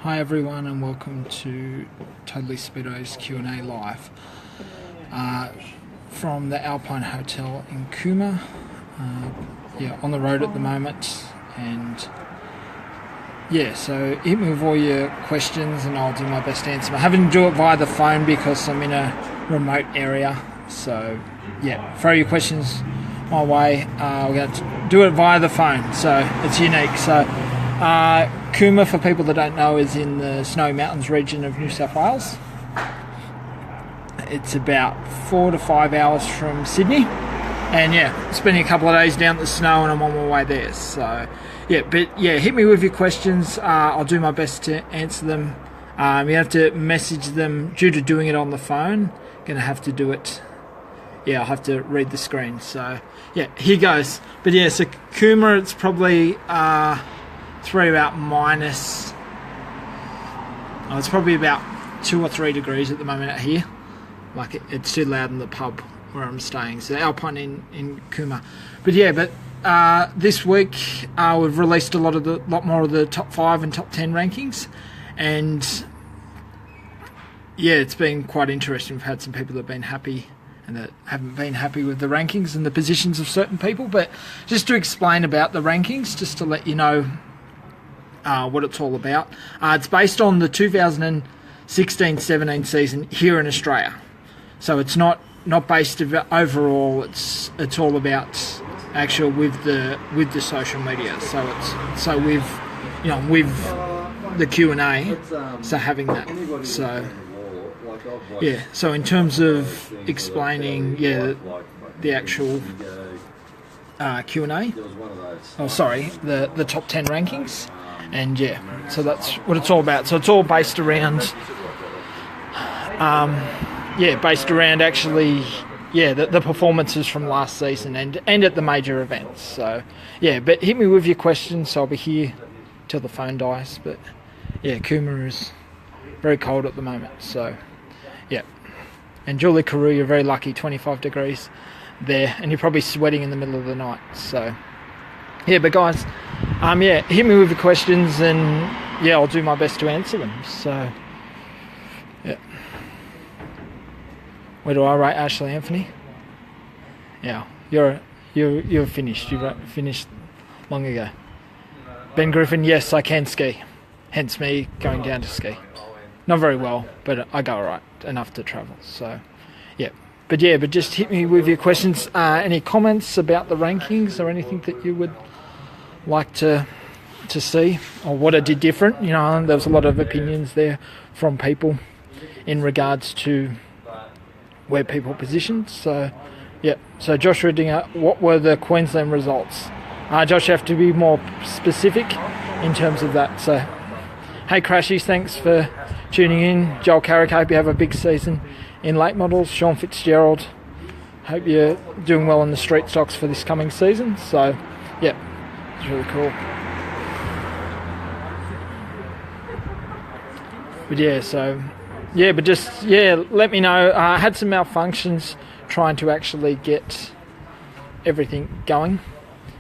Hi everyone and welcome to Totally Speedway's Q&A live from the Alpine Hotel in Cooma. On the road at the moment, and so hit me with all your questions and I'll do my best to answer them. I haven't do it via the phone because I'm in a remote area, so throw your questions my way. We're going to do it via the phone, so it's unique. So Cooma, for people that don't know, is in the Snowy Mountains region of New South Wales. It's about 4 to 5 hours from Sydney, and spending a couple of days down the snow and I'm on my way there. So hit me with your questions. I'll do my best to answer them. You have to message them due to doing it on the phone. Gonna have to do it. I'll have to read the screen. So here goes. But so Cooma, it's probably about minus. It's probably about 2 or 3 degrees at the moment out here. Like it's too loud in the pub where I'm staying. So Alpine in Cooma. But this week we've released a lot more of the top 5 and top 10 rankings, and it's been quite interesting. We've had some people that have been happy and that haven't been happy with the rankings and the positions of certain people. But just to explain about the rankings, just to let you know what it's all about. It's based on the 2016-17 season here in Australia. So it's not based overall. It's all about actual with the social media. So with the Q&A. So having that. So So in terms of explaining the actual Q&A. The top 10 rankings. And so that's what it's all about. So it's all based around actually the performances from last season and at the major events. So but hit me with your questions. So I'll be here till the phone dies. But Cooma is very cold at the moment. So and Julie Carew, you're very lucky, 25 degrees there, and you're probably sweating in the middle of the night. So but guys, hit me with your questions, and I'll do my best to answer them. So where do I rate Ashley Anthony? You're finished. You finished long ago. Ben Griffin, yes, I can ski. Hence me going down to ski. Not very well, but I go alright, enough to travel. So but just hit me with your questions. Any comments about the rankings or anything that you would like to see, or what I did different? There was a lot of opinions there from people in regards to where people positioned. So so Joshua Dinger, what were the Queensland results? Josh, you have to be more specific in terms of that. So hey Crashies, thanks for tuning in. Joel Carrick, hope you have a big season in late models. Sean Fitzgerald, hope you're doing well in the street stocks for this coming season. So it's really cool. But let me know. I had some malfunctions trying to actually get everything going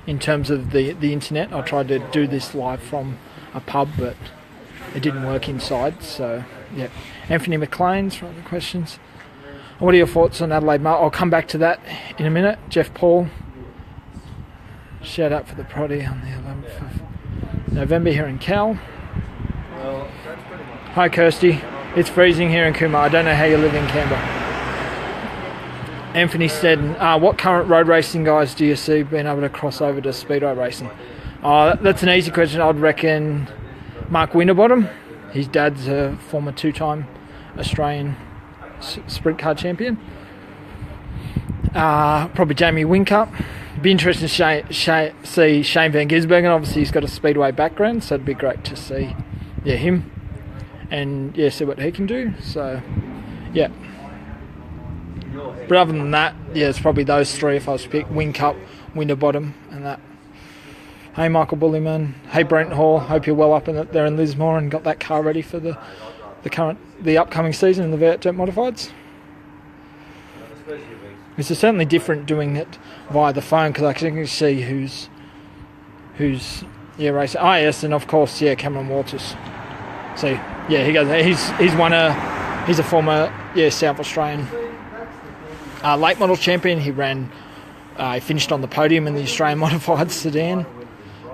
in terms of the internet. I tried to do this live from a pub, but it didn't work inside. So Anthony McLean's for other questions. What are your thoughts on Adelaide Mile? I'll come back to that in a minute. Jeff Paul, shout out for the Proddy on the 11th of November here in Cal. Hi Kirsty, it's freezing here in Cooma. I don't know how you live in Canberra. Anthony said, what current road racing guys do you see being able to cross over to speedway racing? That's an easy question. I'd reckon Mark Winterbottom. His dad's a former 2-time Australian sprint car champion. Probably Jamie Whincup. Be interesting to see Shane Van Gisbergen. Obviously he's got a speedway background, so it'd be great to see him and see what he can do. So but other than that, it's probably those three if I was to pick: Whincup, Winterbottom, and that. Hey Michael Bullyman. Hey Brent Hall. Hope you're well up there in Lismore and got that car ready for the upcoming season in the V8 Dirt Modifieds. It's certainly different doing it via the phone because I can see who's racing. Yes, and of course Cameron Walters. So yeah, he goes. He's a former South Australian late model champion. He ran. He finished on the podium in the Australian modified sedan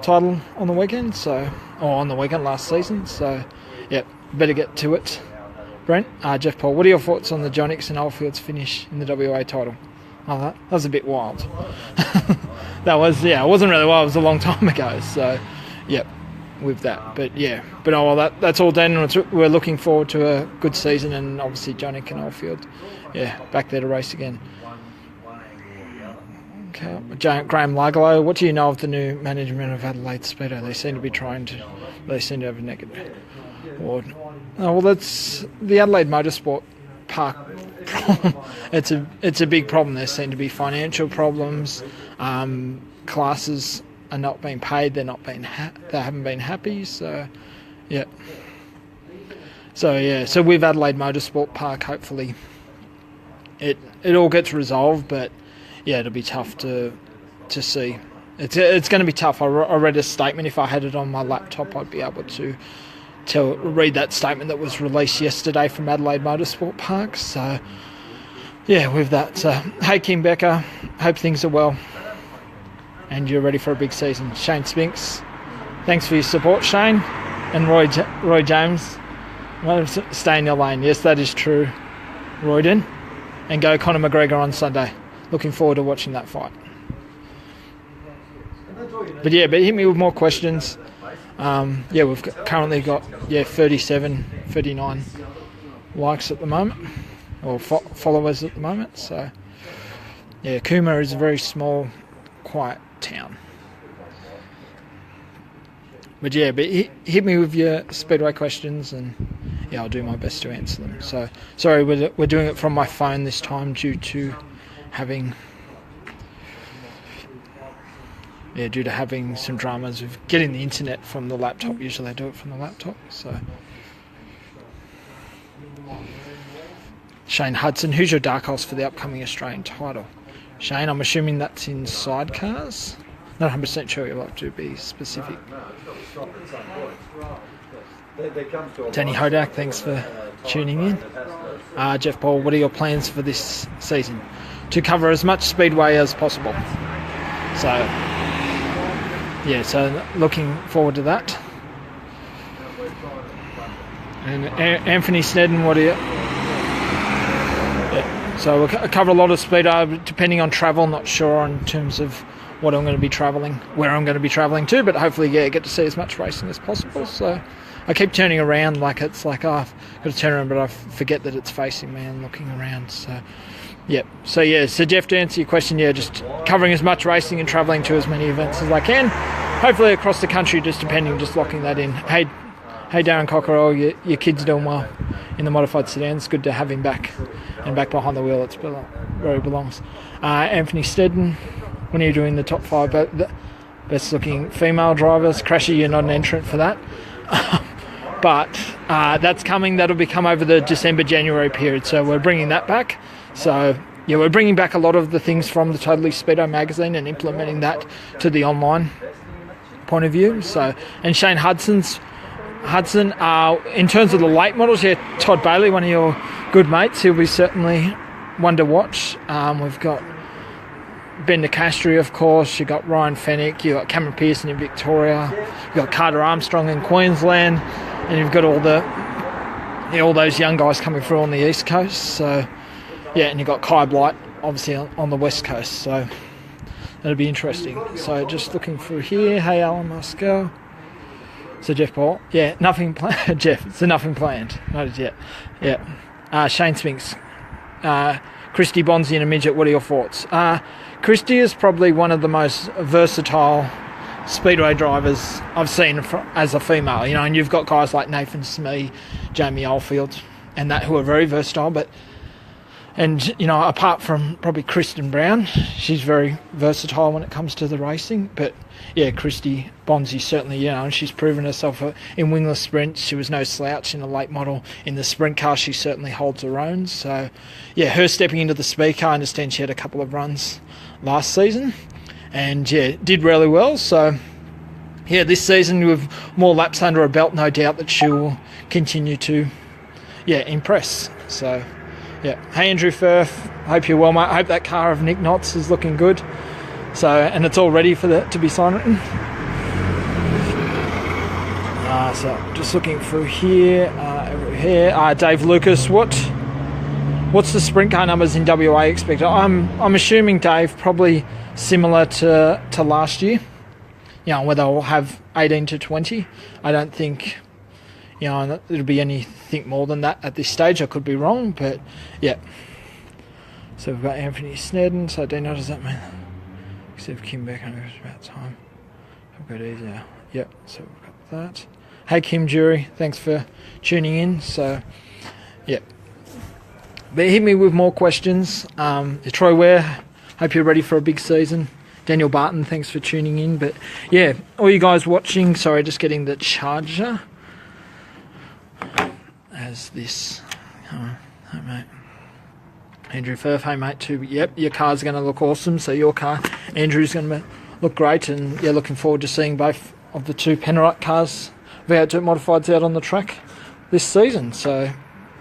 title on the weekend. On the weekend last season. So yeah, better get to it. Brent, Jeff Paul, what are your thoughts on the John Nixon Oldfields finish in the WA title? Oh, that was a bit wild. That was, it wasn't really wild. It was a long time ago. So, yep, with that. But that's all done. We're looking forward to a good season, and obviously John Nixon Oldfield, back there to race again. Okay. Graham Laglow, what do you know of the new management of Adelaide Speedo? They seem to have a negative award. Oh, well, that's the Adelaide Motorsport Park problem. It's a big problem. There seem to be financial problems. Classes are not being paid. They haven't been happy. So, yeah. So with Adelaide Motorsport Park, hopefully it all gets resolved. But yeah, it'll be tough to see. It's going to be tough. I read a statement. If I had it on my laptop, I'd be able to read that statement that was released yesterday from Adelaide Motorsport Park. So, yeah, with that, hey Kim Becker, hope things are well and you're ready for a big season. Shane Spinks, thanks for your support, Shane. And Roy James, stay in your lane. Yes, that is true, Royden. And go Conor McGregor on Sunday. Looking forward to watching that fight. But hit me with more questions. We've currently got 39 likes at the moment, or followers at the moment. So Cooma is a very small, quiet town. But hit me with your Speedway questions, and I'll do my best to answer them. So sorry, we're doing it from my phone this time due to having some dramas with getting the internet from the laptop. Usually I do it from the laptop. So Shane Hudson, who's your dark horse for the upcoming Australian title? Shane, I'm assuming that's in sidecars. Not 100% sure, you'll have to be specific. Danny Hodak, thanks for tuning in. Jeff Paul, what are your plans for this season? To cover as much Speedway as possible. So looking forward to that. And Anthony Snedden, what are you? So we'll cover a lot of Speedo, depending on travel. Not sure in terms of what I'm going to be travelling, where I'm going to be travelling to, but hopefully, get to see as much racing as possible. So I keep turning around like I've got to turn around, but I forget that it's facing me and looking around. So Jeff, to answer your question, just covering as much racing and travelling to as many events as I can. Hopefully across the country, just locking that in. Hey Darren Cockerell, your kid's doing well in the modified sedan. It's good to have him back and back behind the wheel. It's where he belongs. Anthony Stedden, when are you doing the top 5 best looking female drivers? Crasher, you're not an entrant for that. But that's coming. That'll be come over the December-January period. So we're bringing that back. So we're bringing back a lot of the things from the Totally Speedo magazine and implementing that to the online point of view. So, and Shane Hudson, in terms of the late models, Todd Bailey, one of your good mates, he'll be certainly one to watch. We've got Ben DeCastri, of course. You've got Ryan Fennick. You've got Cameron Pearson in Victoria. You've got Carter Armstrong in Queensland. And you've got all those young guys coming through on the East Coast. So, and you've got Kai Blight, obviously, on the West Coast. So that'll be interesting. So just looking through here. Hey, Alan Musco. So Jeff Paul, nothing planned. Jeff, so nothing planned, not as yet. Shane Spinks, Christy Bonzi in a midget. What are your thoughts? Christy is probably one of the most versatile Speedway drivers I've seen as a female. And you've got guys like Nathan Smee, Jamie Oldfield, and that who are very versatile. And apart from probably Kristen Brown, she's very versatile when it comes to the racing. But Christy Bonzi certainly, and she's proven herself in wingless sprints. She was no slouch in a late model. In the sprint car, she certainly holds her own. So, her stepping into the speed car, I understand she had a couple of runs last season and, did really well. So, this season with more laps under her belt, no doubt that she'll continue to impress. So hey Andrew Firth, hope you're well, mate. I hope that car of Nick Knott's is looking good. So, and it's all ready for to be sign written. So just looking through here, Dave Lucas, what's the sprint car numbers in WA expected? I'm assuming, Dave, probably similar to last year. Where they'll have 18 to 20. I don't think it'll be anything more than that at this stage. I could be wrong, but yeah. So we've got Anthony Snedden. So Daniel, does that mean? Except Kim back home, it's about time. I've got easier. Yep. So we've got that. Hey Kim Jury, thanks for tuning in. So yeah. But hit me with more questions. Troy Ware, hope you're ready for a big season. Daniel Barton, thanks for tuning in. But yeah, all you guys watching, sorry, just getting the charger. As this, hey mate. Andrew Firth, hey mate too. Yep, your car's going to look awesome. So your car, Andrew's going to look great. And yeah, looking forward to seeing both of the two Penrite cars, V8 Dirt Modifieds, out on the track this season. So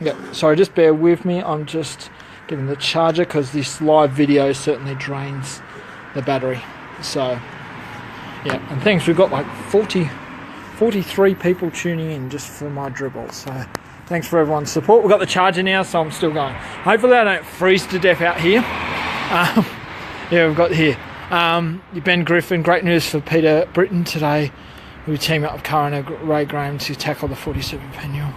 yeah, sorry, just bear with me. I'm just getting the charger because this live video certainly drains the battery. So yeah, and thanks, we've got like 43 people tuning in just for my dribble. So thanks for everyone's support. We've got the charger now, so I'm still going. Hopefully I don't freeze to death out here. We've got here Ben Griffin. Great news for Peter Britton today. We team up with Karen and Ray Graham to tackle the 47 Pennual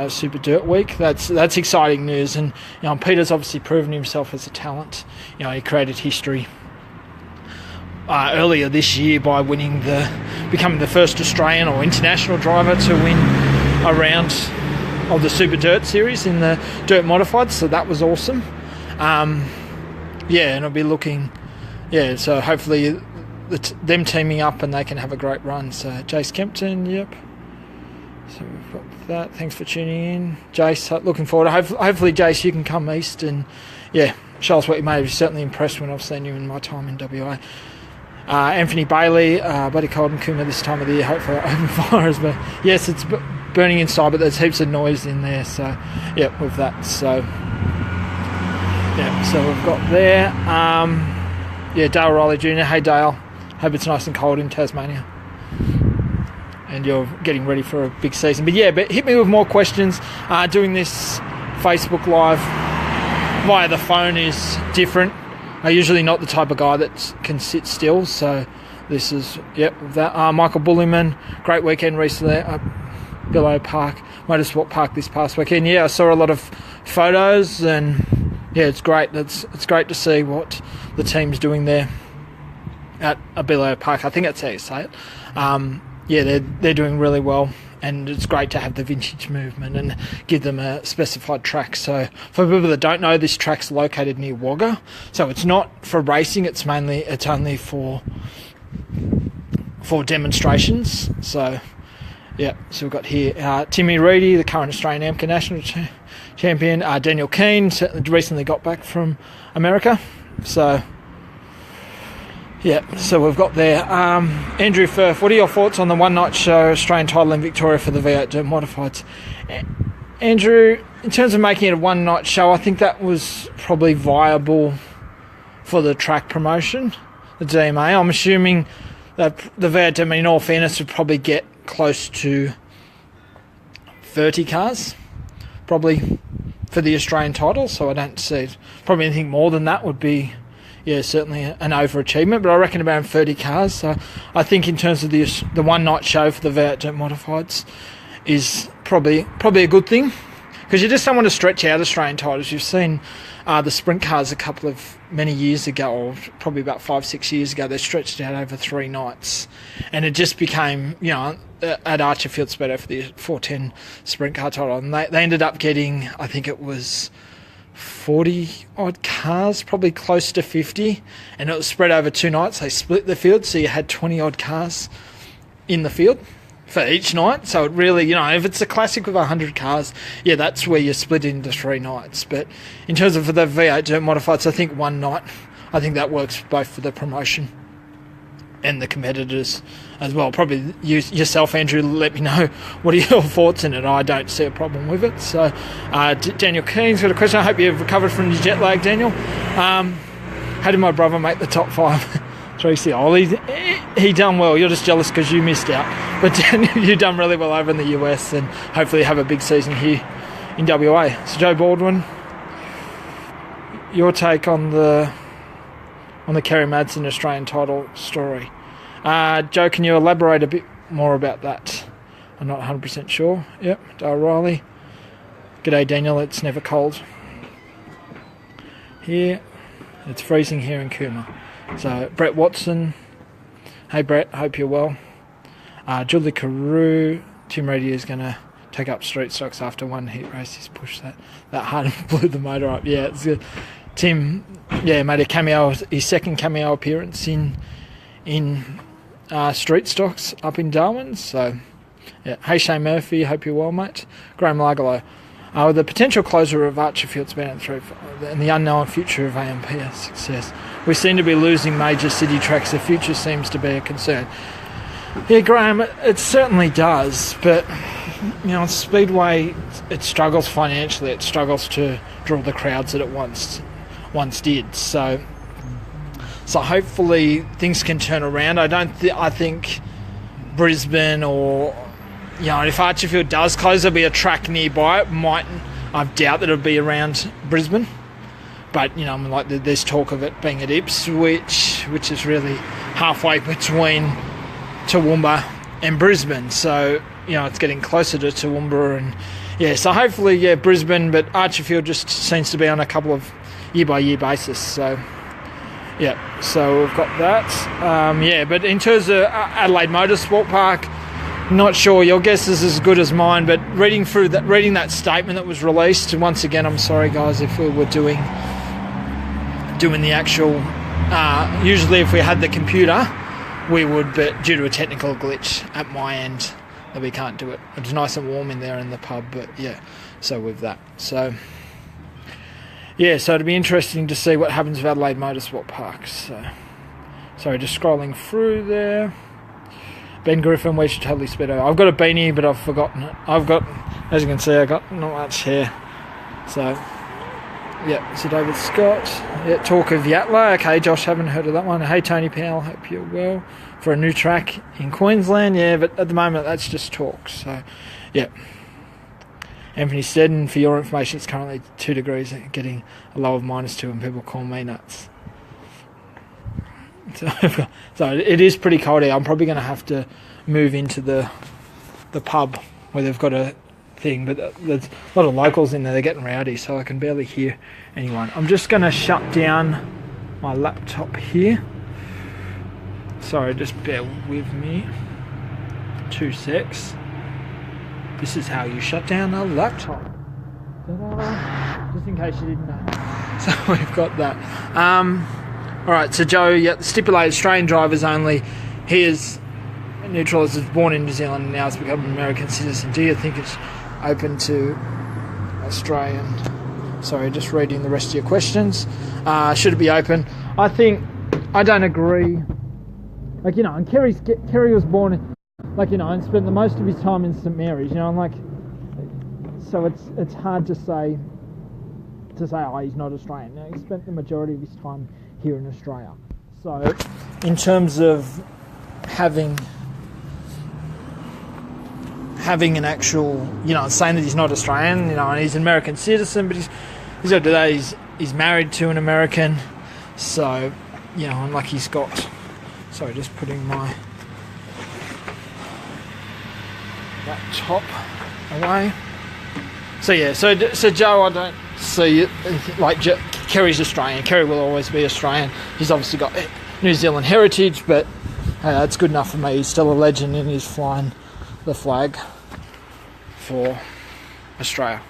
Super Dirt Week. That's exciting news, and Peter's obviously proven himself as a talent. He created history earlier this year by becoming the first Australian or international driver to win a round of the Super Dirt Series in the Dirt Modified. So that was awesome. And I'll be looking. So hopefully them teaming up and they can have a great run. So Jace Kempton, yep. So we've got that. Thanks for tuning in, Jace. Looking forward. Hopefully, Jace, you can come east and show us what you made. I've certainly impressed when I've seen you in my time in WA. Anthony Bailey, Buddy Colden Kuma this time of the year. Hopefully, open fires, but yes, it's burning inside, but there's heaps of noise in there. So with that. So so we've got there. Dale Riley Jr. Hey Dale, hope it's nice and cold in Tasmania. And you're getting ready for a big season. But hit me with more questions. Doing this Facebook Live via the phone is different. I'm usually not the type of guy that can sit still. So this is, that. Michael Bullyman, great weekend recently at Billow Park, Motorsport Park this past weekend. I saw a lot of photos and it's great. It's great to see what the team's doing there at Billow Park. I think that's how you say it. They're doing really well, and it's great to have the vintage movement and give them a specified track. So for people that don't know, this track's located near Wagga, so it's not for racing. It's only for demonstrations. So so we've got here Timmy Reedy, the current Australian AMCA national champion. Daniel Keane recently got back from America. So so we've got there. Andrew Firth, what are your thoughts on the one-night show Australian title in Victoria for the V8 Dirt Modifieds? Andrew, in terms of making it a one-night show, I think that was probably viable for the track promotion, the DMA. I'm assuming that the V8 Dirt, in all fairness, would probably get close to 30 cars, probably, for the Australian title, so I don't see probably anything more than that would be certainly an overachievement, but I reckon about 30 cars. So I think in terms of the one night show for the V8 Dirt Modifieds is probably a good thing, because you just don't want to stretch out Australian titles. You've seen the sprint cars many years ago, or probably about 5-6 years ago, they stretched out over 3 nights, and it just became at Archerfield Speedo for the 410 sprint car title, and they ended up getting, I think it was 40 odd cars, probably close to 50, and it was spread over 2 nights. They split the field, so you had 20 odd cars in the field for each night. So it really, if it's a classic with 100 cars, that's where you split it into 3 nights. But in terms of the V8 Dirt Modifieds, I think one night, I think that works both for the promotion and the competitors as well. Probably yourself, Andrew, let me know what are your thoughts in it. I don't see a problem with it. So Daniel Keen's got a question. I hope you've recovered from your jet lag, Daniel. How did my brother make the top 5? 3C. He done well. You're just jealous because you missed out. But Daniel, you done really well over in the US, and hopefully have a big season here in WA. So Joe Baldwin, your take on the Kerry Madsen Australian title story. Joe, can you elaborate a bit more about that? I'm not 100% sure. Yep, Dale Riley. G'day, Daniel. It's never cold here. It's freezing here in Cooma. So Brett Watson. Hey Brett, hope you're well. Julie Carew. Tim Reedy is going to take up street stocks after one heat race. He's pushed that hard and blew the motor up. Yeah, it's good. Tim, made a cameo, his second cameo appearance in street stocks up in Darwin. So, yeah. Hey Shane Murphy, hope you're well, mate. Graham Largalow, with the potential closure of Archerfield's been at 3 and the unknown future of AMP's success, we seem to be losing major city tracks. The future seems to be a concern. Yeah, Graham, it certainly does, but Speedway, it struggles financially. It struggles to draw the crowds that it once did. So hopefully things can turn around. I think Brisbane, or if Archerfield does close, there'll be a track nearby. I doubt that it'll be around Brisbane, but there's talk of it being at Ipswich, which is really halfway between Toowoomba and Brisbane. So it's getting closer to Toowoomba, and so hopefully Brisbane, but Archerfield just seems to be on a couple of year-by-year basis. So so we've got that. But in terms of Adelaide Motorsport Park, not sure. Your guess is as good as mine, but reading that statement that was released, and once again, I'm sorry guys if we were doing the actual, usually if we had the computer we would, but due to a technical glitch at my end that we can't do it. It's nice and warm in there in the pub, but so with that. So it'll be interesting to see what happens with Adelaide Motorsport Park. So, sorry, just scrolling through there. Ben Griffin, we should Totally Speedway. I've got a beanie, but I've forgotten it. As you can see, I've got not much hair. So, so David Scott. Talk of Yatla. Okay, Josh, haven't heard of that one. Hey, Tony Powell, hope you're well. For a new track in Queensland. But at the moment, that's just talk. So, Anthony Steddon, for your information, it's currently 2 degrees, getting a low of -2, and people call me nuts. So it is pretty cold here. I'm probably going to have to move into the pub where they've got a thing, but there's a lot of locals in there. They're getting rowdy, so I can barely hear anyone. I'm just going to shut down my laptop here. Sorry, just bear with me. 2 secs. This is how you shut down a laptop. Ta-da. Just in case you didn't know. So we've got that. Alright, so Joe, the stipulated Australian drivers only. He is neutral, as was born in New Zealand and now has become an American citizen. Do you think it's open to Australian? Sorry, just reading the rest of your questions. Should it be open? I don't agree. And Kerry was born and spent the most of his time in St Mary's, so it's hard to say he's not Australian. He spent the majority of his time here in Australia. So in terms of having an actual, saying that he's not Australian, and he's an American citizen, but he's got today, he's married to an American, so, and he's got, sorry, just putting my laptop away. So Joe, I don't see it, Kerry's Australian. Kerry will always be Australian. He's obviously got New Zealand heritage, but that's good enough for me. He's still a legend and he's flying the flag for Australia.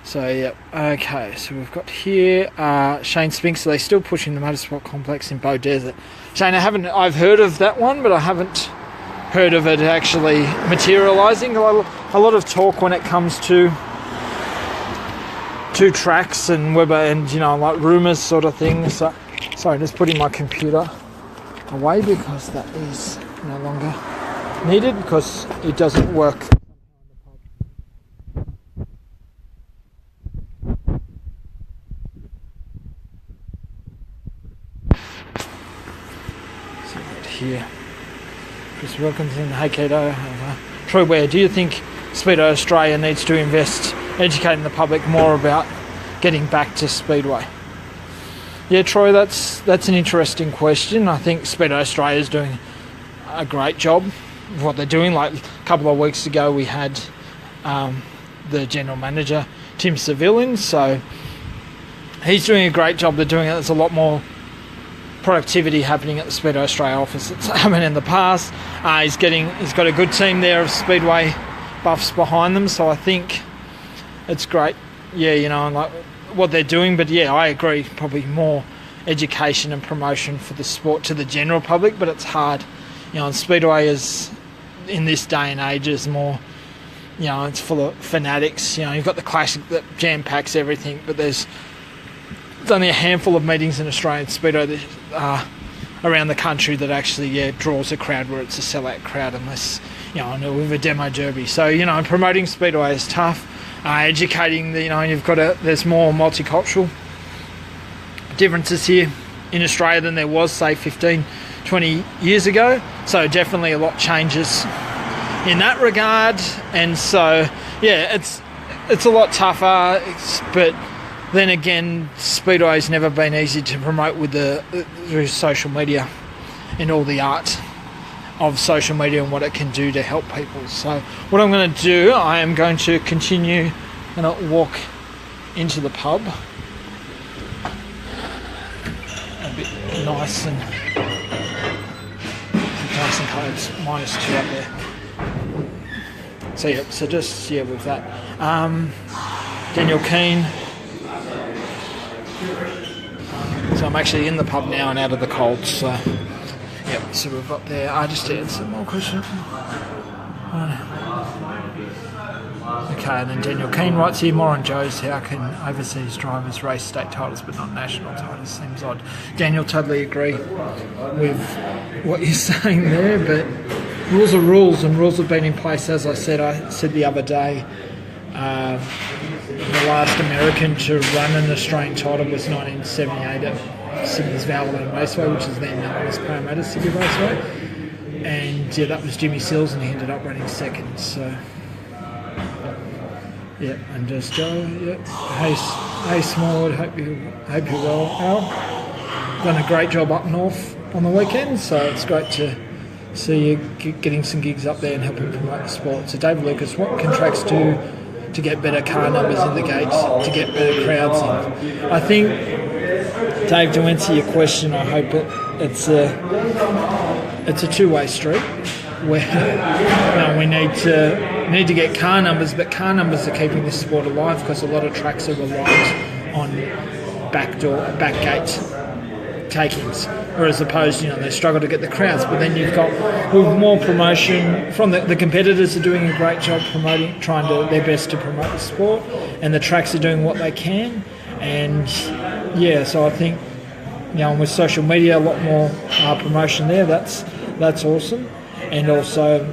So, okay, so we've got here Shane Spinks. Are they still pushing the motorsport complex in Bow Desert? Shane, I've heard of that one, but I haven't heard of it actually materialising. A lot of talk when it comes to tracks and Webber and rumours sort of things. So, sorry, just putting my computer away because that is no longer needed because it doesn't work. So right here, Chris Wilkinson, hey Keto, Troy Ware, do you think Speedway Australia needs to invest educating the public more about getting back to Speedway? Yeah, Troy, that's an interesting question. I think Speedway Australia is doing a great job of what they're doing. Like a couple of weeks ago, we had the general manager, Tim Seville, in, so he's doing a great job. They're doing it. There's a lot more productivity happening at the Speedway Australia office that's happened in the past. He's got a good team there of Speedway buffs behind them, so I think it's great. Yeah, and like what they're doing, but yeah, I agree, probably more education and promotion for the sport to the general public, but it's hard, and Speedway is, in this day and age, is more, it's full of fanatics. You've got the classic that jam packs everything, but there's only a handful of meetings in Australian Speedway that around the country that actually draws a crowd where it's a sellout crowd, unless with a demo derby. So promoting Speedway is tough. Educating there's more multicultural differences here in Australia than there was, say, 15, 20 years ago. So definitely a lot changes in that regard. And so, yeah, it's a lot tougher. But then again, Speedway's never been easy to promote with through social media and all the art of social media and what it can do to help people. So what I'm going to do, I am going to continue and walk into the pub. A bit nice and cold. It's -2 up there. So just with that. Daniel Keane. So I'm actually in the pub now and out of the cold. So so we've got there. I just answered more questions. Okay, and then Daniel Keane writes here, more on Joe's, how can overseas drivers race state titles but not national titles? Seems odd. Daniel, totally agree with what you're saying there, but rules are rules, and rules have been in place. As I said the other day, the last American to run an Australian title was 1978 at Sydney's Valentine Raceway, which is then known as Parramatta City Raceway, and that was Jimmy Sills, and he ended up running second. So and just Joe. Hey Smallwood, hope you're well, Al. Done a great job up north on the weekend, so it's great to see you getting some gigs up there and helping promote the sport. So David Lucas, what can tracks do to get better car numbers in the gates, to get better crowds in? I think, Dave, to answer your question, I hope it's a two-way street where we need to get car numbers, but car numbers are keeping this sport alive because a lot of tracks are reliant on back gate takings, whereas opposed, they struggle to get the crowds. But then you've got with more promotion from the competitors are doing a great job promoting, trying to their best to promote the sport, and the tracks are doing what they can. And so I think with social media, a lot more promotion there. That's awesome, and also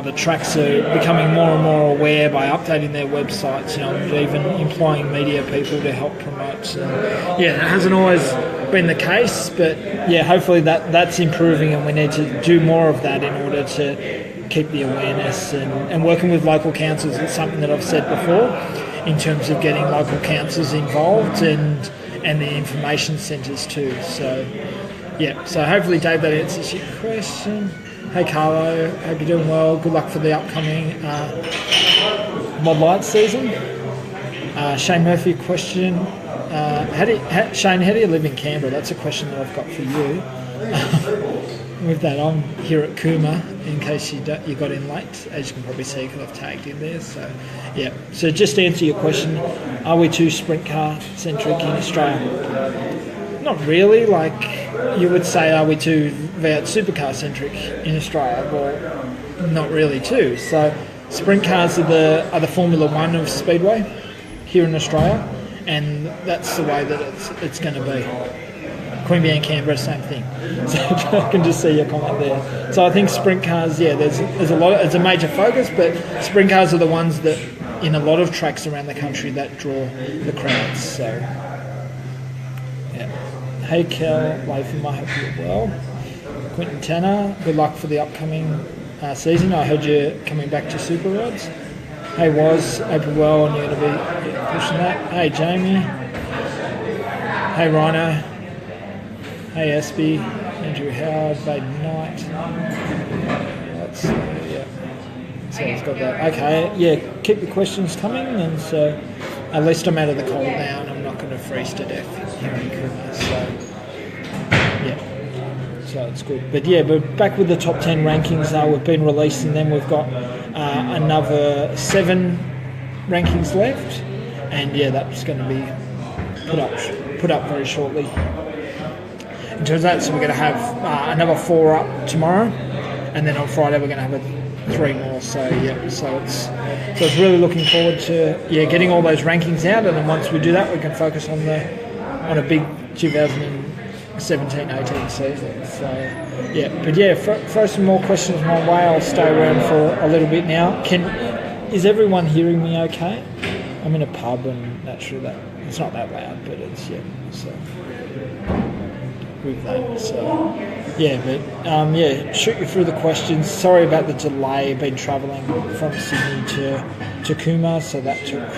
the tracks are becoming more and more aware by updating their websites, even employing media people to help promote. It hasn't always been the case, but hopefully that's improving, and we need to do more of that in order to keep the awareness and working with local councils. It's something that I've said before in terms of getting local councils involved and the information centres too. So hopefully, Dave, that answers your question. Hey Carlo, hope you're doing well. Good luck for the upcoming Mod Light season. Shane Murphy, question. Shane, how do you live in Canberra? That's a question that I've got for you. With that, I'm here at Cooma in case you got in late, as you can probably see because I've tagged in there. So so just to answer your question, are we too sprint car centric in Australia? Not really. Like you would say, are we too V8 supercar centric in Australia? Well, not really too. So sprint cars are the Formula One of Speedway here in Australia, and that's the way that it's going to be. Queanbeyan, Canberra, same thing. So I can just see your comment there. So I think sprint cars, there's a lot. It's a major focus, but sprint cars are the ones that, in a lot of tracks around the country, that draw the crowds. So yeah. Hey Kel, Latham, I hope you're well. Quentin Tanner, good luck for the upcoming season. I heard you're coming back to Super Rods. Hey Woz, hope you're well and you're going to be pushing that. Hey Jamie. Hey Rhino. Hey Espy. Andrew Howard, Baden Knight. That's, so he's got that. Okay, yeah, keep the questions coming, and so at least I'm out of the cold now and I'm not going to freeze to death here in Cooma. So, yeah. So it's good. But yeah, we're back with the top 10 rankings. We've been releasing them. We've got another 7 rankings left, and yeah, that's going to be put up very shortly. In terms of that, so we're going to have another 4 up tomorrow, and then on Friday we're going to have 3 more. So yeah, so it's really looking forward to getting all those rankings out, and then once we do that, we can focus on a big 2017-18 season. So yeah, but yeah, throw some more questions my way. I'll stay around for a little bit now. Is everyone hearing me okay? I'm in a pub, and naturally that it's not that loud, but it's so with that. So yeah, but shoot you through the questions. Sorry about the delay. Been travelling from Sydney to Cooma, so that took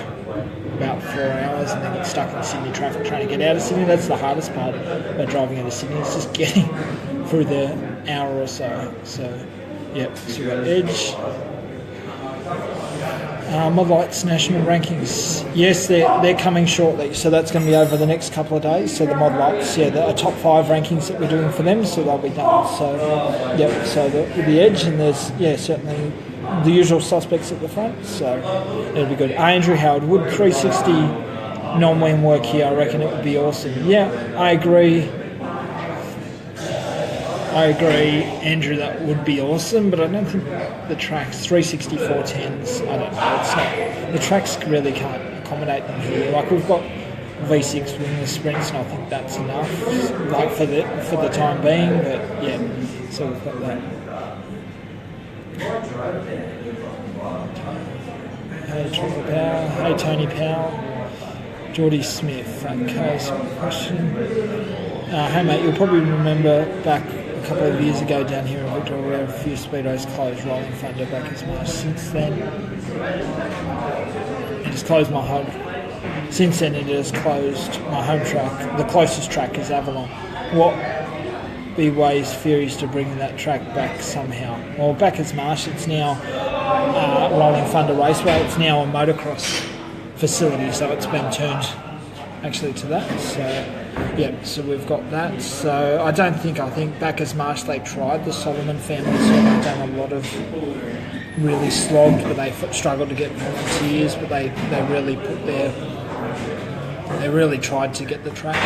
about 4 hours, and then got stuck in Sydney traffic trying to get out of Sydney. That's the hardest part about driving out of Sydney. It's just getting through the hour or so. So yeah, so we've got Edge. Mod Lights national rankings. Yes, they're coming shortly, so that's going to be over the next couple of days. So the Mod Lights, the top 5 rankings that we're doing for them, so they'll be done. So so with the Edge, and there's certainly the usual suspects at the front, so it'll be good. Andrew Howard, would 360 non-wing work here? I reckon it would be awesome. Yeah, I agree, Andrew, that would be awesome, but I don't think the tracks, 360 410s, I don't know, it's not, the tracks really can't accommodate them here. Like, we've got V6 wingless sprints, and I think that's enough, like, for the time being, but yeah, so we've got that. Hey Trevor Powell, hey Tony Powell, Geordie Smith, okay, so question. Hey mate, you'll probably remember back a couple of years ago down here in Victoria, we had a few speedways closed, Rolling Thunder, Backers Marsh. Since then, it has closed my home. Since then, it has closed my home track. The closest track is Avalon. What be ways, theories to bring that track back somehow? Well, Backers Marsh, it's now Rolling Thunder Raceway. It's now a motocross facility, so it's been turned actually to that. So yeah, so we've got that. So I think Backers Marsh, they tried the Solomon family, so they've done a lot of really slogged, but they struggled to get volunteers, but they really they really tried to get the track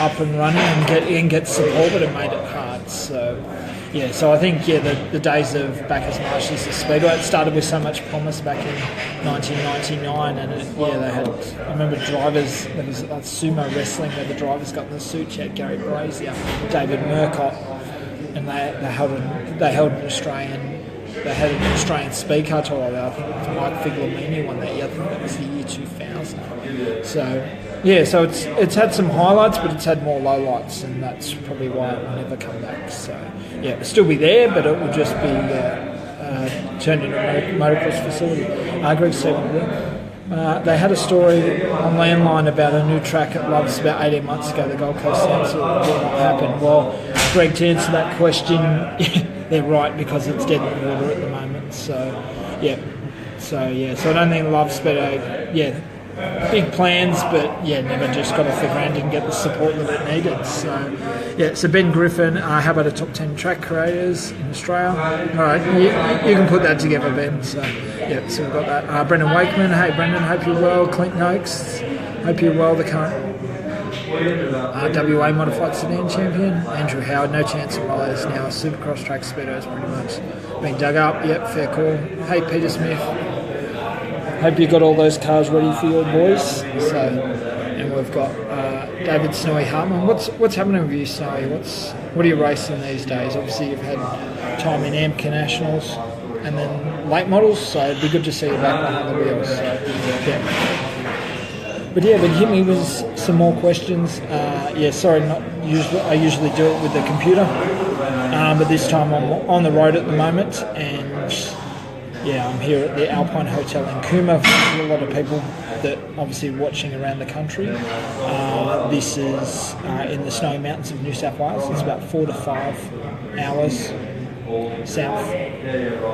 up and running and get support, but it made it hard. So yeah, so I think the days of Backers Marsh as a speedway, it started with so much promise back in 1999, and they had, I remember drivers, there was like sumo wrestling where the drivers got in the suits. You had Gary Brazier, David Murcott, and they held an Australian speed car title. I think it was Mike Figlamini won that year. I think that was the year 2000. So yeah, so it's had some highlights, but it's had more lowlights, and that's probably why it will never come back. So yeah, it'll still be there, but it will just be turned into a motocross facility. Greg Stephen, they had a story on Landline about a new track at Loves about 18 months ago. The Gold Coast answered it did not happen. Well, Greg, to answer that question, they're right, because it's dead in the water at the moment. So so I don't think Loves better. Big plans, but never just got off the ground, didn't get the support that it needed. So so Ben Griffin, how about a top 10 track creators in Australia? All right, you can put that together, Ben. So so we've got that. Brendan Wakeman, hey Brendan, hope you're well. Clint Noakes, hope you're well, the current WA modified sedan champion. Andrew Howard, no chance of rise now. Supercross track speedos pretty much being dug up. Yep, fair call. Hey Peter Smith, hope you got all those cars ready for your boys. So, and we've got David Snowy Hartman. What's happening with you, Snowy? What are you racing these days? Obviously, you've had time in AMCA Nationals and then late models, so it'd be good to see you back behind the wheels. So, yeah. But hit me with some more questions. Sorry, not usually. I usually do it with the computer, but this time I'm on the road at the moment, and I'm here at the Alpine Hotel in Cooma. A lot of people that obviously watching around the country. This is in the Snowy Mountains of New South Wales. It's about 4 to 5 hours south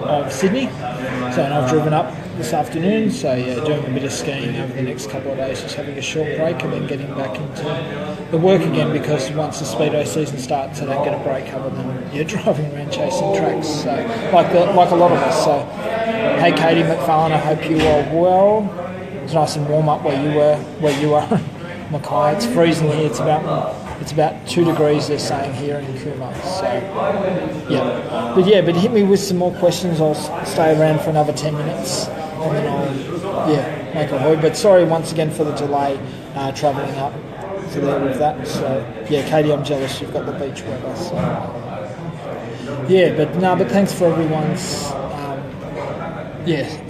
of Sydney. So, and I've driven up this afternoon. So doing a bit of skiing over the next couple of days, just having a short break and then getting back into the work again, because once the speedway season starts, I don't get a break other than driving around chasing tracks. So like a lot of us. So hey, Katie McFarlane, I hope you are well. It's nice and warm up where you are, Mackay. It's freezing here. It's about 2 degrees, they're saying, here in Cooma. So but hit me with some more questions. I'll stay around for another 10 minutes and then I'll make a void. But sorry once again for the delay travelling up to there with that. So Katie, I'm jealous you've got the beach weather. So but thanks for everyone's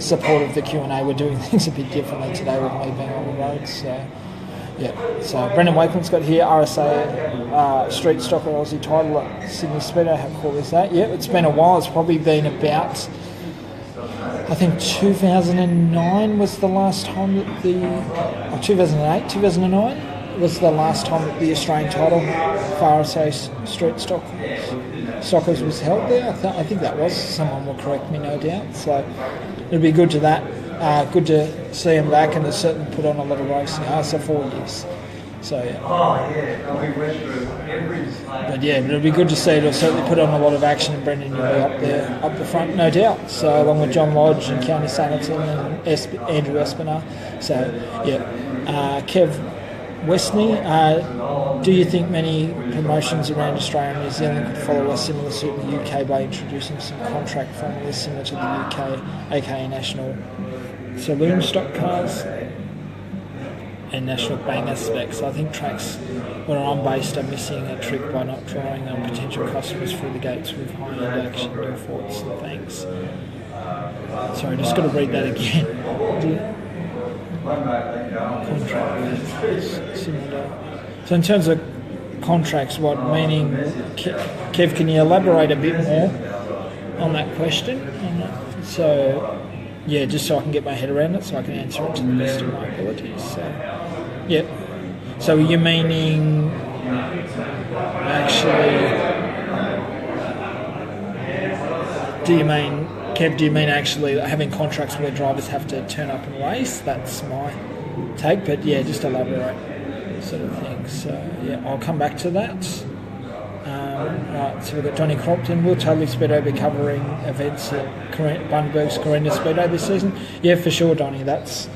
support of the Q&A. We're doing things a bit differently today with me being on the road. So Brendan Wakeland's got here, RSA Street Stocker Aussie title at Sydney Speedway. How cool is that? Yeah, it's been a while. It's probably been about, I think 2009 was the last time that 2009 was the last time that the Australian title for RSA Street Stockers was held there. I think that was. Someone will correct me, no doubt. So it'll be good to see him back, and it's certainly put on a lot of racing. So 4 years. So but it'll be good to see. It'll certainly put on a lot of action, and Brendan, you'll be up the front, no doubt. So along with John Lodge and County Sanderson and Andrew Espiner. So Kev Westney, do you think many promotions around Australia and New Zealand could follow a similar suit in the UK by introducing some contract formulas similar to the UK, aka National Saloon Stock Cars and National Banger Specs? I think tracks where I'm based are missing a trick by not drawing on potential customers through the gates with high-end action, new thoughts and thanks. Sorry, just got to read that again. Contract similar. So in terms of contracts, what meaning? Kev, can you elaborate a bit more on that question? So just so I can get my head around it, so I can answer it to the best of my abilities. So you're meaning Kev, do you mean actually having contracts where drivers have to turn up and race? That's my take, but just elaborate sort of thing. So I'll come back to that. Right, so we've got Johnny Crompton. Will Totally Speedway be covering events at Bundaberg's Corinda Speedway this season? Yeah, for sure, Donny. It's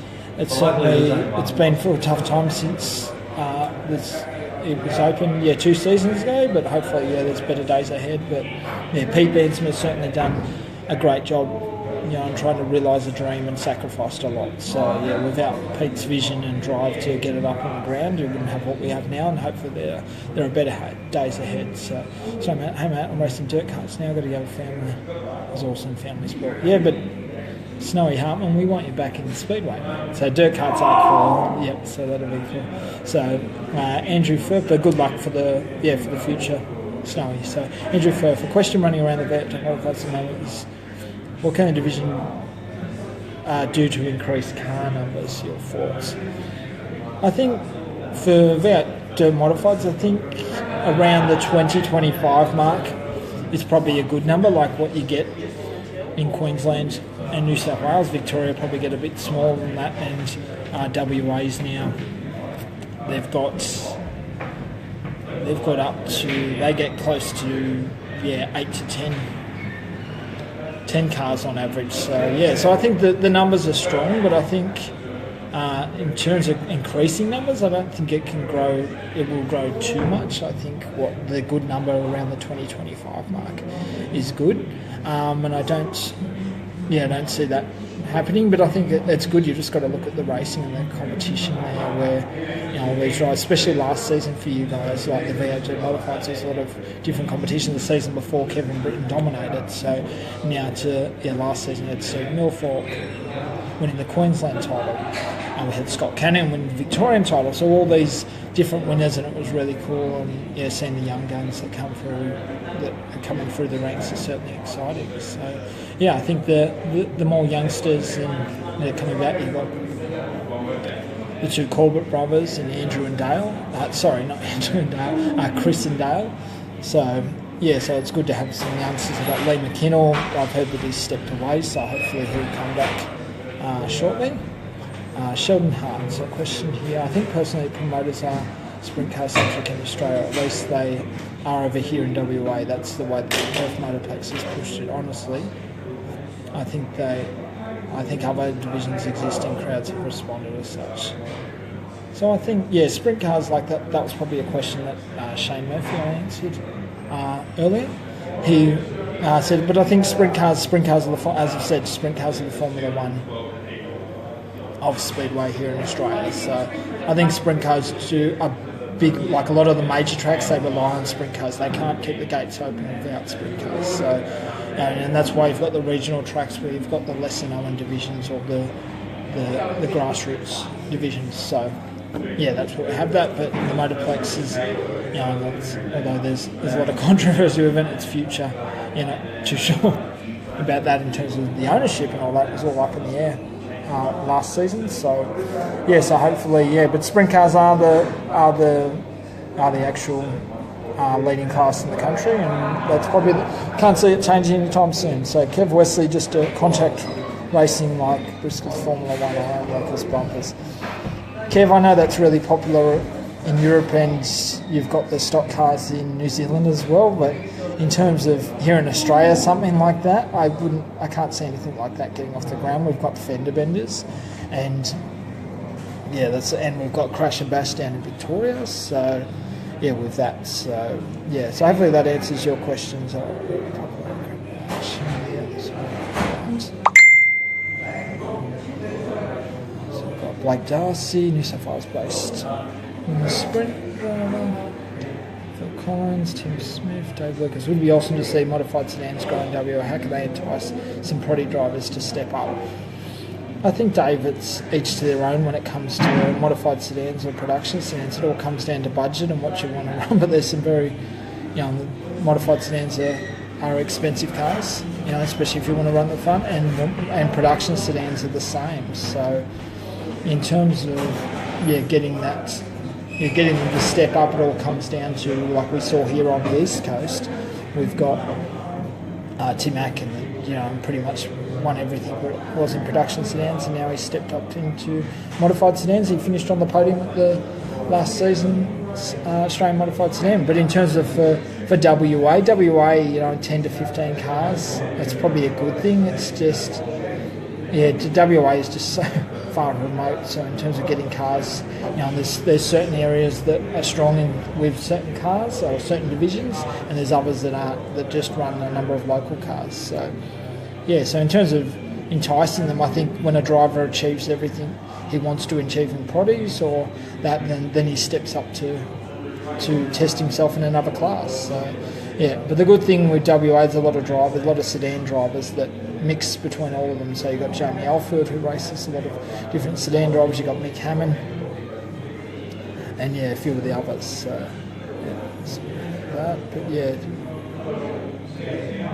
been for a tough time since it was open 2 seasons ago, but hopefully there's better days ahead. But Pete Bansman's certainly done a great job, and trying to realise a dream and sacrificed a lot. So without Pete's vision and drive to get it up on the ground, we wouldn't have what we have now, and hopefully there are better days ahead. So Matt, I'm racing dirt carts now. I've got to go with family. It was awesome family sport. But Snowy Hartman, we want you back in the speedway. So dirt carts are cool. Yep. So that'll be cool. So Andrew Furper, good luck for the future, Snowy. So Andrew Furper, question running around the vet at the moment is, what can the division do to increase car numbers? Your thoughts? I think for V8 dirt modifieds, I think around the 20-25 mark is probably a good number, like what you get in Queensland and New South Wales. Victoria probably get a bit smaller than that, and WA's now they've got up to, they get close to 8 to 10 cars on average. So I think the numbers are strong, but I think in terms of increasing numbers, I don't think it will grow too much. I think what the good number around the 20-25 mark is good, and I don't see that happening, but I think it's good. You just got to look at the racing and the competition there, where all these rides, especially last season for you guys, like the VHG Modifieds. There's a lot of different competition. The season before, Kevin Britton dominated, so now last season we had Steve Milfork winning the Queensland title, and we had Scott Cannon winning the Victorian title. So all these different winners, and it was really cool. And seeing the young guns that come through, that are coming through the ranks, is certainly exciting. So I think the more youngsters and they're coming back. You've got the two Corbett brothers and Andrew and Dale. Sorry, not Andrew and Dale, Chris and Dale. So so it's good to have some youngsters. We've got Lee McKinnell. I've heard that he's stepped away, so hopefully he'll come back shortly. Sheldon Hart. So a question here. I think personally promoters are sprint car centric in Australia. At least they are over here in WA. That's the way that Perth Motorplex has pushed it. Honestly, I think other divisions exist and crowds have responded as such. So I think, sprint cars like that, that was probably a question that Shane Murphy answered earlier. He said, but I think sprint cars are as I've said, sprint cars are the Formula One of Speedway here in Australia. So I think sprint cars do a big, like a lot of the major tracks, they rely on sprint cars. They can't keep the gates open without sprint cars. So, and that's why you've got the regional tracks where you've got the lesser known divisions or the grassroots divisions. So that's what we have that. But the Motorplex is, although there's a lot of controversy with it, its future, not too sure about that in terms of the ownership and all that. It was all up in the air last season. So so hopefully but sprint cars are the actual leading class in the country, and that's probably can't see it changing anytime soon. So Kev Wesley, just a contact racing like Bristol's Formula One or Locals Bumpers. Kev, I know that's really popular in Europe, and you've got the stock cars in New Zealand as well, but in terms of here in Australia, something like that, I can't see anything like that getting off the ground. We've got fender benders, and and we've got crash and bash down in Victoria. So with that, so hopefully that answers your questions. So we've got Blake Darcy, New South Wales based sprint driver. Phil Collins, Tim Smith, Dave Lucas. It would be awesome to see modified sedans grow in WA. How can they entice some proddy drivers to step up? I think, Dave, it's each to their own when it comes to modified sedans or production sedans. It all comes down to budget and what you want to run. But there's some very, modified sedans are expensive cars, especially if you want to run the front, and production sedans are the same. So in terms of, getting that, getting them to step up, it all comes down to, like we saw here on the East Coast, we've got Tim Atkin, pretty much won everything that was in production sedans, and now he's stepped up into modified sedans. He finished on the podium at the last season's Australian modified sedan. But in terms of for WA, 10 to 15 cars, that's probably a good thing. It's just, WA is just so far remote. So in terms of getting cars, there's certain areas that are strong with certain cars or certain divisions, and there's others that aren't, that just run a number of local cars. So so in terms of enticing them, I think when a driver achieves everything he wants to achieve in produce or that, then he steps up to test himself in another class. So but the good thing with WA is a lot of sedan drivers that mix between all of them. So you've got Jamie Alford, who races a lot of different sedan drivers. You've got Mick Hammond and a few of the others. So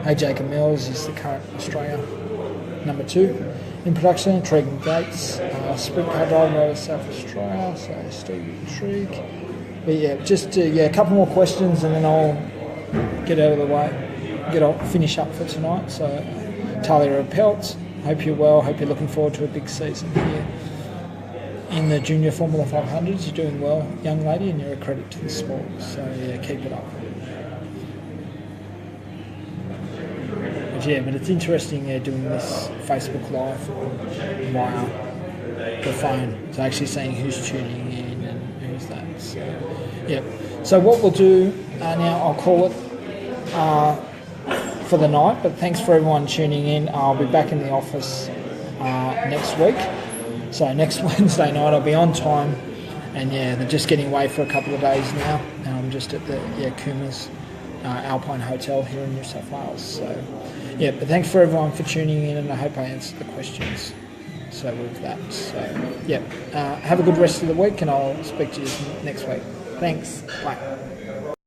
Hey, Jacob Mills is the current Australia number 2 in production. Tregan Gates, sprint car driver out of South Australia, so Steve Shriek. But just a couple more questions and then I'll get out of the way, finish up for tonight. So Talia Pelt, hope you're well, hope you're looking forward to a big season here in the Junior Formula 500s. You're doing well, young lady, and you're a credit to the sport. So keep it up. But it's interesting doing this Facebook Live via the phone. It's actually saying who's tuning in and who's that. So, so what we'll do now, I'll call it for the night, but thanks for everyone tuning in. I'll be back in the office next week. So next Wednesday night I'll be on time And yeah, they're just getting away for a couple of days now. I'm just at the Coomer's Alpine Hotel here in New South Wales. So yeah, but thanks for everyone for tuning in, and I hope I answered the questions. So with that, so yeah, have a good rest of the week, and I'll speak to you next week. Thanks. Bye.